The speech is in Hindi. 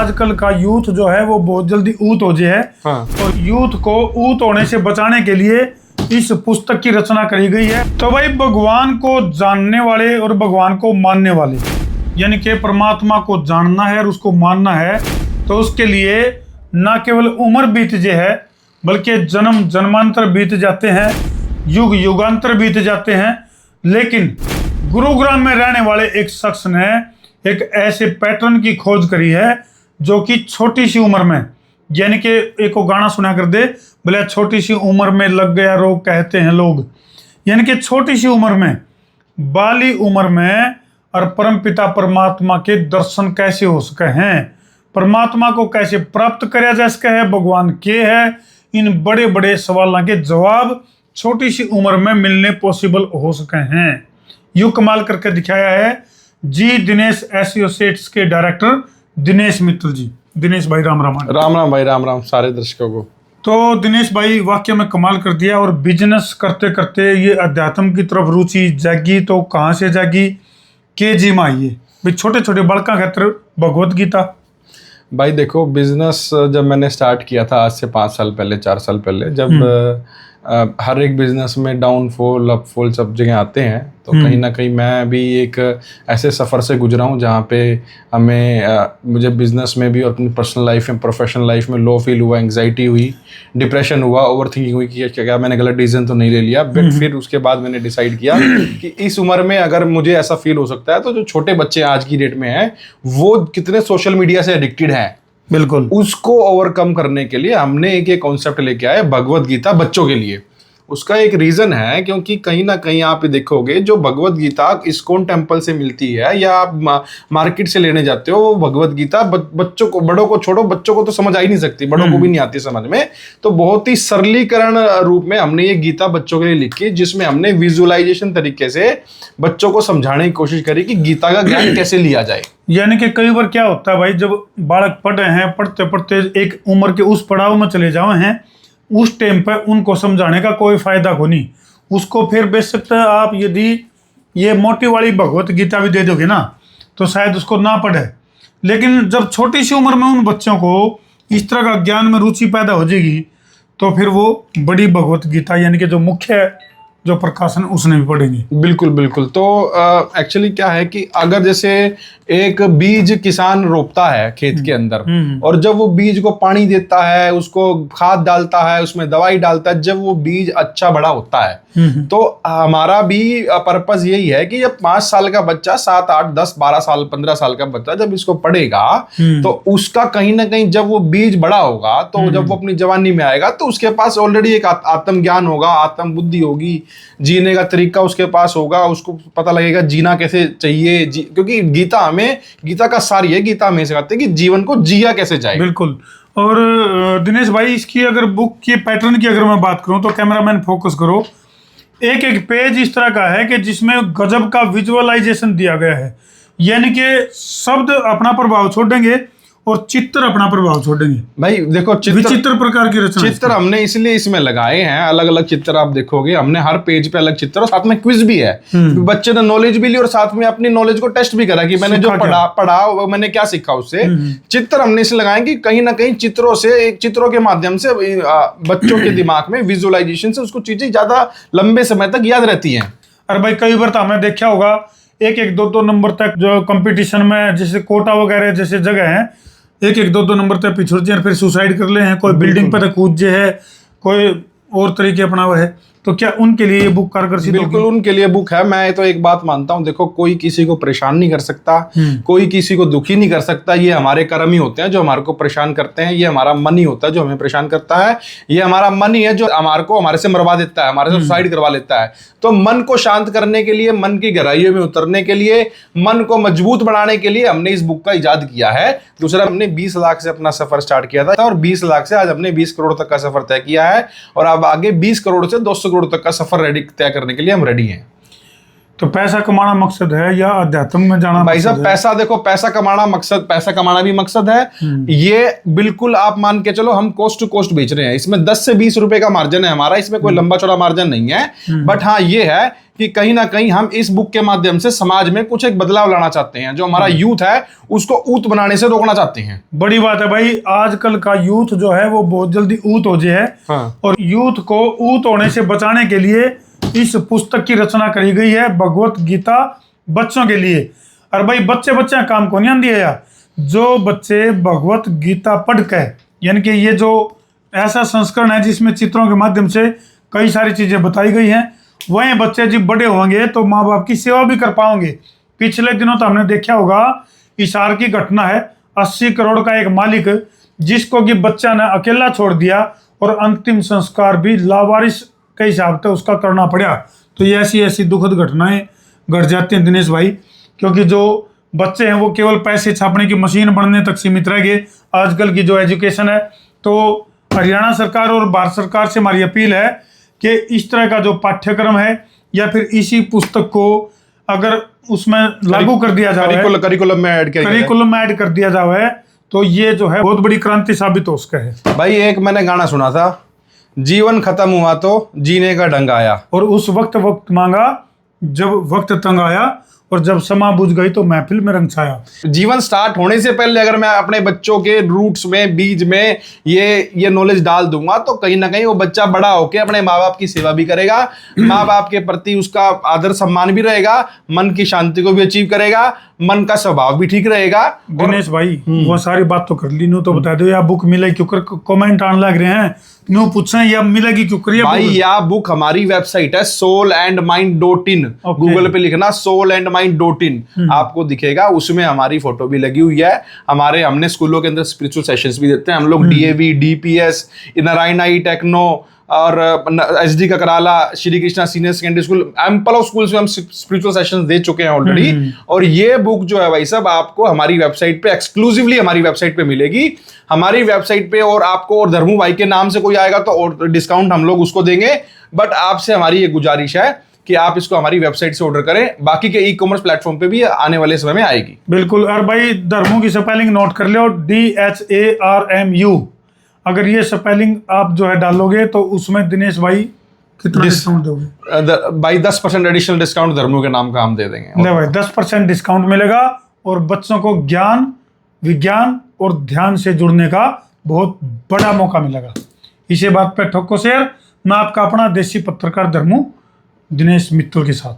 आजकल का यूथ जो है वो बहुत जल्दी ऊत हो जाए है। हाँ। और यूथ को ऊत होने से बचाने के लिए इस पुस्तक की रचना करी गई है। तो भाई भगवान को जानने वाले और भगवान को मानने वाले, यानी कि परमात्मा को जानना है और उसको मानना है, तो उसके लिए न केवल उम्र बीत जे है बल्कि जन्म जन्मांतर बीत जाते हैं, युग युगांतर बीत जाते हैं। लेकिन गुरुग्राम में रहने वाले एक शख्स ने एक ऐसे पैटर्न की खोज करी है जो कि छोटी सी उम्र में, यानी कि एक को गाना सुना कर दे बोले छोटी सी उम्र में लग गया रोग कहते हैं लोग, यानी कि छोटी सी उम्र में, बाली उम्र में और परमपिता परमात्मा के दर्शन कैसे हो सके हैं, परमात्मा को कैसे प्राप्त किया जा सके है, भगवान के है, इन बड़े बड़े सवालों के जवाब छोटी सी उम्र में मिलने पॉसिबल हो सके हैं। यूं कमाल करके दिखाया है जी दिनेश एसोसिएट्स के डायरेक्टर दिनेश मित्र जी। दिनेश भाई राम राम। राम राम भाई, राम राम सारे दर्शकों को। तो दिनेश भाई वाकई में कमाल कर दिया, और बिजनेस करते करते ये अध्यात्म की तरफ रुचि जागी तो कहाँ से जागी, के जी में आई है भाई छोटे छोटे बड़का खातर भगवत गीता। भाई देखो, बिजनेस जब मैंने स्टार्ट किया था आज से 5 साल पहले 4 साल पहले, जब हर एक बिजनेस में डाउनफॉल अपफॉल सब जगह आते हैं, तो कहीं ना कहीं मैं भी एक ऐसे सफ़र से गुजरा हूँ जहाँ पे मुझे बिजनेस में भी और अपनी पर्सनल लाइफ में प्रोफेशनल लाइफ में लो फील हुआ, एंग्जाइटी हुई, डिप्रेशन हुआ, ओवर थिंकिंग हुई कि क्या मैंने गलत डिसीजन तो नहीं ले लिया। बट फिर उसके बाद मैंने डिसाइड किया कि इस उम्र में अगर मुझे ऐसा फील हो सकता है तो जो छोटे बच्चे आज की डेट में हैं वो कितने सोशल मीडिया से एडिक्टेड हैं, बिल्कुल उसको ओवरकम करने के लिए हमने एक कॉन्सेप्ट लेके आए भगवत गीता बच्चों के लिए। उसका एक रीजन है क्योंकि कहीं ना कहीं आप देखोगे जो भगवत गीता इस्कॉन टेम्पल से मिलती है या आप मार्केट से लेने जाते हो, वो भगवत गीता बच्चों को, बड़ों को छोड़ो, बच्चों को तो समझ आ ही नहीं सकती, बड़ों को भी नहीं आती समझ में। तो बहुत ही सरलीकरण रूप में हमने ये गीता बच्चों के लिए लिखी, जिसमें हमने विजुअलाइजेशन तरीके से बच्चों को समझाने की कोशिश करी कि गीता का ज्ञान कैसे लिया जाए। यानी कि कई बार क्या होता है भाई, जब बालक पढ़ रहे हैं, पढ़ते पढ़ते एक उम्र के उस पड़ाव में चले जाओ हैं, उस टाइम पर उनको समझाने का कोई फायदा को नहीं। उसको फिर बेशक आप यदि ये मोटी वाली भगवत गीता भी दे दोगे ना तो शायद उसको ना पढ़े, लेकिन जब छोटी सी उम्र में उन बच्चों को इस तरह का ज्ञान में रुचि पैदा हो जाएगी तो फिर वो बड़ी भगवत गीता यानी कि जो मुख्य है जो प्रकाशन उसने भी पढ़ेंगे। बिल्कुल बिल्कुल। तो एक्चुअली क्या है कि अगर जैसे एक बीज किसान रोपता है खेत के अंदर, और जब वो बीज को पानी देता है, उसको खाद डालता है, उसमें दवाई डालता है, जब वो बीज अच्छा बड़ा होता है, तो हमारा भी पर्पस यही है कि जब 5 साल का बच्चा 7 8 10 12 साल 15 साल का बच्चा जब इसको पढ़ेगा तो उसका कहीं ना कहीं जब वो बीज बड़ा होगा, तो जब वो अपनी जवानी में आएगा तो उसके पास ऑलरेडी एक आत्म ज्ञान होगा, आत्म बुद्धि होगी, जीने का तरीका उसके पास होगा, उसको पता लगेगा जीना कैसे चाहिए। क्योंकि गीता का सार है, गीता हमें सिखाते हैं कि जीवन को जिया कैसे जाए। बिल्कुल। और दिनेश भाई इसकी अगर बुक की पैटर्न की अगर मैं बात करूं तो कैमरामैन फोकस करो, एक एक पेज इस तरह का है कि जिसमें गजब का विजुअलाइजेशन दिया गया है, यानी कि शब्द अपना प्रभाव छोड़ेंगे और चित्र अपना प्रभाव छोड़ेंगे। भाई देखो, विचित्र प्रकार की रचना, चित्र हमने इसलिए इसमें लगाए हैं, अलग अलग चित्र आप देखोगे, हमने हर पेज पे अलग चित्र और साथ में क्विज भी है। बच्चे ने नॉलेज भी ली और साथ में अपनी नॉलेज को टेस्ट भी करा कि मैंने जो पढ़ा वो मैंने क्या सीखा उससे। चित्र हमने इसलिए लगाए कि कहीं ना कहीं चित्रों के माध्यम से बच्चों के दिमाग में विजुअलाइजेशन से उसको चीजें ज्यादा लंबे समय तक याद रहती हैं। अरे भाई कई बार तो हमने देखा होगा 1 1 2 नंबर तक जो कंपटीशन में जैसे कोटा वगैरह जैसे जगह है 1 1 2 नंबर तक पिछड़ जाए, फिर सुसाइड कर ले हैं, कोई बिल्डिंग पर तक कूद जे है, कोई और तरीके अपना हुआ है। तो क्या उनके लिए ये बुक कारगर सिद्ध होगी? बिल्कुल उनके लिए बुक है। मैं तो एक बात मानता हूं, देखो कोई किसी को परेशान नहीं कर सकता, कोई किसी को दुखी नहीं कर सकता। ये हमारे कर्म ही होते हैं जो हमारे को परेशान करते हैं, ये हमारा मन ही होता है जो हमें परेशान करता है, ये हमारा मन ही है जो हमारे से मरवा देता है, हमारे से सुसाइड करवा लेता है। तो मन को शांत करने के लिए, मन की गहराइयों में उतरने के लिए, मन को मजबूत बनाने के लिए हमने इस बुक का इजाद किया है। दूसरा, हमने 20 लाख से अपना सफर स्टार्ट किया था और 20 लाख से आज हमने 20 करोड़ तक का सफर तय किया है, और अब आगे 20 करोड़ से 200 करोड़ तक का सफर तय करने के लिए हम रेडी हैं। तो पैसा कमाना मकसद है या अध्यात्म में जाना? भाई साहब पैसा देखो, पैसा कमाना मकसद, पैसा कमाना भी मकसद है। ये बिल्कुल आप मान के चलो हम कोस्ट टू कोस्ट बेच रहे हैं, इसमें 10 से 20 रुपए का मार्जिन है हमारा, इसमें कोई लंबा चौड़ा मार्जिन नहीं है। बट हाँ ये है कि कहीं ना कहीं हम इस बुक के माध्यम से समाज में कुछ एक बदलाव लाना चाहते हैं, जो हमारा यूथ है उसको ऊत बनाने से रोकना चाहते हैं। बड़ी बात है भाई, आजकल का यूथ जो है वो बहुत जल्दी ऊत हो जाए है। हाँ। और यूथ को ऊत होने से बचाने के लिए इस पुस्तक की रचना करी गई है, भगवत गीता बच्चों के लिए। और भाई बच्चे बच्चे काम को नहीं दिया यार, जो बच्चे भगवत गीता पढ़ के, यानी कि ये जो ऐसा संस्करण है जिसमें चित्रों के माध्यम से कई सारी चीजें बताई गई हैं, वही बच्चे जब बड़े होंगे तो माँ बाप की सेवा भी कर पाओगे। पिछले दिनों तो हमने देखा होगा, इशार की घटना है, 80 करोड़ का एक मालिक जिसको कि बच्चा ने अकेला छोड़ दिया और अंतिम संस्कार भी लावारिस के हिसाब से उसका करना पड़ा। तो ये ऐसी ऐसी दुखद घटनाएं घट जाती हैं दिनेश भाई, क्योंकि जो बच्चे हैं वो केवल पैसे छापने की मशीन बनने तक सीमित रह गए। आजकल की जो एजुकेशन है, तो हरियाणा सरकार और भारत सरकार से हमारी अपील है कि इस तरह का जो पाठ्यक्रम है या फिर इसी पुस्तक को अगर उसमें लागू कर दिया जाए, करिकुलम में ऐड कर दिया जाए, तो ये जो है बहुत बड़ी क्रांति साबित हो सका है। भाई एक मैंने गाना सुना था, जीवन खत्म हुआ तो जीने का ढंग आया, और उस वक्त मांगा जब वक्त तंग आया, और जब समा बुझ गई तो महफिल में रंग छाया। जीवन स्टार्ट होने से पहले अगर मैं अपने बच्चों के रूट्स में, बीज में ये नॉलेज डाल दूंगा तो कहीं ना कहीं वो बच्चा बड़ा होकर अपने माँ बाप की सेवा भी करेगा, माँ बाप के प्रति उसका आदर सम्मान भी रहेगा, मन की शांति को भी अचीव करेगा, मन का स्वभाव भी ठीक रहेगा। दिनेश भाई वो सारी बात तो कर ली, न्यू तो बता दो यार बुक मिले क्यों कर, कमेंट आने लग रहे हैं, न्यू पूछ रहे हैं या मिलेगी क्यों करिए भाई। यह बुक हमारी वेबसाइट है soulandmind.in, गूगल पे लिखना soulandmind.in, आपको दिखेगा, उसमें हमारी फोटो भी लगी हुई है। हमने स्कूलों के अंदर स्पिरिचुअल सेशंस भी देते हैं हम लोग, डीएवी, डीपीएस, नारायणाई टेक्नो और एसडी का कराला, Shri Krishna senior secondary school, ample of schools में हम स्पिरिचुअल सेशंस दे चुके हैं ऑलरेडी। और ये बुक जो है भाई साहब आपको हमारी वेबसाइट पे, एक्सक्लूसिवली हमारी वेबसाइट पे मिलेगी, हमारी वेबसाइट पे। और आपको, और धर्मू भाई के नाम से कोई आएगा तो और डिस्काउंट हम लोग उसको देंगे, बट आपसे हमारी ये गुजारिश है कि आप इसको हमारी वेबसाइट से ऑर्डर करें, बाकी के ई कॉमर्स प्लेटफॉर्म पे भी आने वाले समय में आएगी। बिल्कुल। और भाई धर्मू की स्पेलिंग नोट कर लो, DHARMU। अगर ये स्पेलिंग आप जो है डालोगे तो उसमें दिनेश भाई कितना डिस्काउंट दोगे? भाई 10% एडिशनल डिस्काउंट धर्मू के नाम का हम दे देंगे। नहीं भाई 10% डिस्काउंट मिलेगा, और बच्चों को ज्ञान, विज्ञान और ध्यान से जुड़ने का बहुत बड़ा मौका मिलेगा। इसी बात पे ठोको शेयर, मैं आपका अपना देसी पत्रकार धर्मू दिनेश मित्तल के साथ।